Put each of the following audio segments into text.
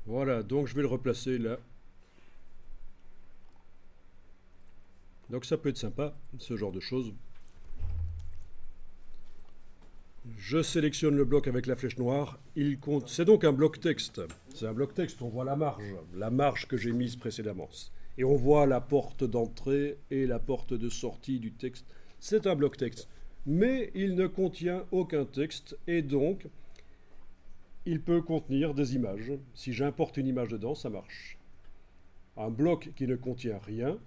Voilà, donc je vais le replacer là. Donc ça peut être sympa, ce genre de choses. Je sélectionne le bloc avec la flèche noire. Il compte. C'est donc un bloc texte. C'est un bloc texte. On voit la marge que j'ai mise précédemment. Et on voit la porte d'entrée et la porte de sortie du texte. C'est un bloc texte. Mais il ne contient aucun texte et donc il peut contenir des images. Si j'importe une image dedans, ça marche. Un bloc qui ne contient rien,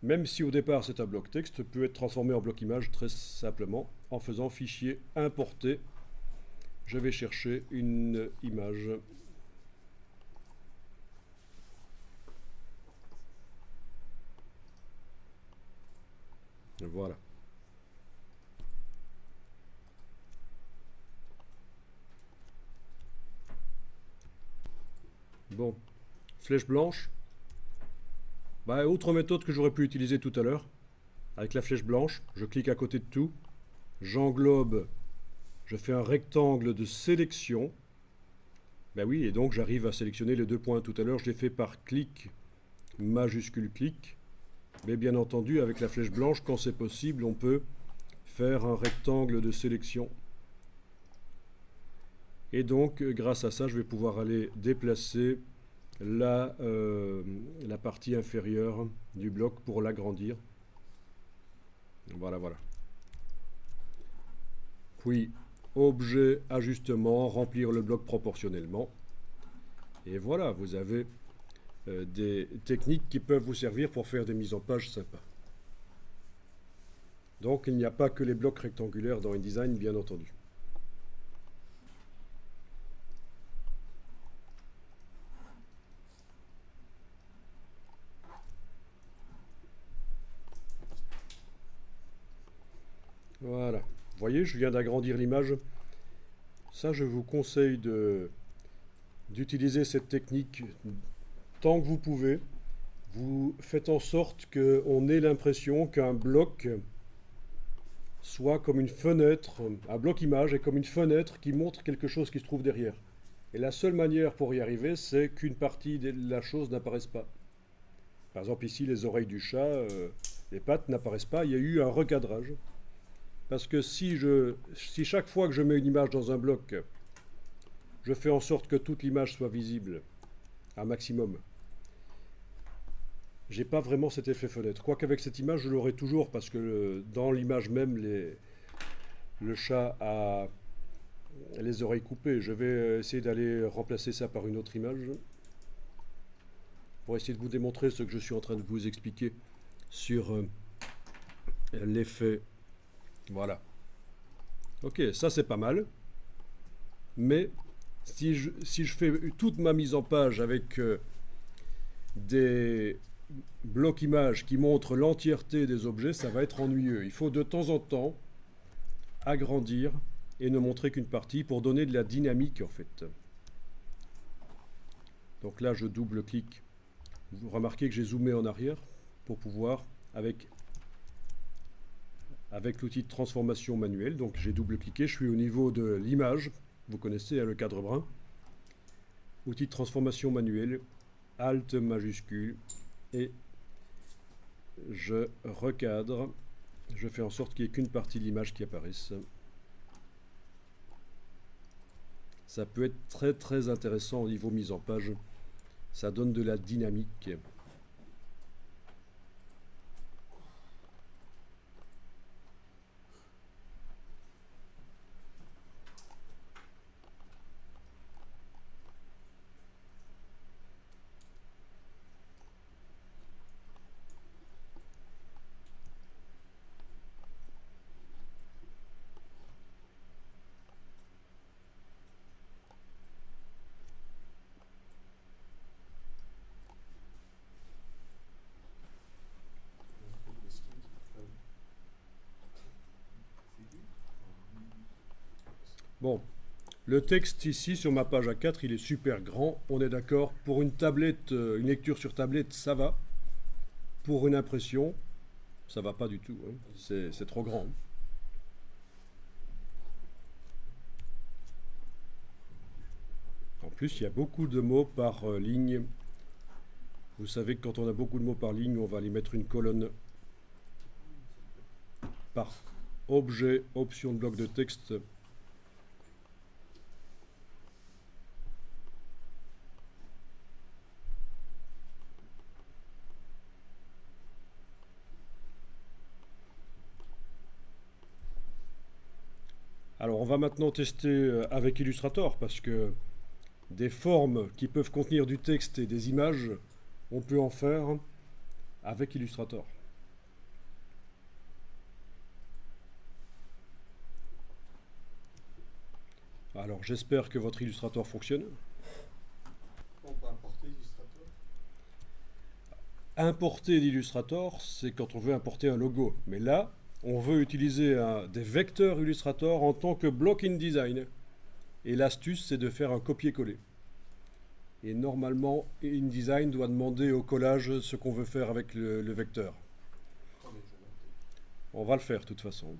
même si au départ c'est un bloc texte, peut être transformé en bloc image très simplement en faisant fichier importer. Je vais chercher une image. Voilà. Bon, flèche blanche. Bah, autre méthode que j'aurais pu utiliser tout à l'heure. Avec la flèche blanche, je clique à côté de tout. J'englobe. Je fais un rectangle de sélection. Ben oui, et donc j'arrive à sélectionner les deux points. Tout à l'heure, je l'ai fait par clic, majuscule clic. Mais bien entendu, avec la flèche blanche, quand c'est possible, on peut faire un rectangle de sélection. Et donc, grâce à ça, je vais pouvoir aller déplacer la partie inférieure du bloc pour l'agrandir. Voilà, voilà. Puis, objet, ajustement, remplir le bloc proportionnellement. Et voilà, vous avez des techniques qui peuvent vous servir pour faire des mises en page sympas. Donc, il n'y a pas que les blocs rectangulaires dans InDesign, bien entendu. Voilà. Vous voyez, je viens d'agrandir l'image. Ça, je vous conseille d'utiliser cette technique tant que vous pouvez. Vous faites en sorte qu'on ait l'impression qu'un bloc soit comme une fenêtre, un bloc image est comme une fenêtre qui montre quelque chose qui se trouve derrière. Et la seule manière pour y arriver, c'est qu'une partie de la chose n'apparaisse pas. Par exemple, ici, les oreilles du chat, les pattes n'apparaissent pas. Il y a eu un recadrage. Parce que si chaque fois que je mets une image dans un bloc, je fais en sorte que toute l'image soit visible, un maximum, j'ai pas vraiment cet effet fenêtre. Quoique avec cette image, je l'aurai toujours parce que dans l'image même, le chat a les oreilles coupées. Je vais essayer d'aller remplacer ça par une autre image pour essayer de vous démontrer ce que je suis en train de vous expliquer sur l'effet. Voilà. Ok, ça c'est pas mal. Mais si je fais toute ma mise en page avec des blocs images qui montrent l'entièreté des objets, ça va être ennuyeux. Il faut de temps en temps agrandir et ne montrer qu'une partie pour donner de la dynamique en fait. Donc là, je double-clique. Vous remarquez que j'ai zoomé en arrière pour pouvoir, avec l'outil de transformation manuelle, donc j'ai double-cliqué, je suis au niveau de l'image, vous connaissez le cadre brun. Outil de transformation manuelle, Alt majuscule, et je recadre, je fais en sorte qu'il n'y ait qu'une partie de l'image qui apparaisse. Ça peut être très très intéressant au niveau mise en page, ça donne de la dynamique. Bon, le texte ici sur ma page A4, il est super grand, on est d'accord. Pour une tablette, une lecture sur tablette, ça va. Pour une impression, ça va pas du tout, hein. C'est trop grand. plus, il y a beaucoup de mots par ligne. Vous savez que quand on a beaucoup de mots par ligne, on va aller mettre une colonne par objet, option de bloc de texte. Alors on va maintenant tester avec Illustrator parce que des formes qui peuvent contenir du texte et des images, on peut en faire avec Illustrator. Alors j'espère que votre Illustrator fonctionne. On peut importer l'Illustrator. Importer l'Illustrator, c'est quand on veut importer un logo. Mais là, on veut utiliser des vecteurs Illustrator en tant que bloc InDesign. Et l'astuce, c'est de faire un copier-coller. Et normalement, InDesign doit demander au collage ce qu'on veut faire avec le vecteur. Attendez, je vais noter. On va le faire de toute façon.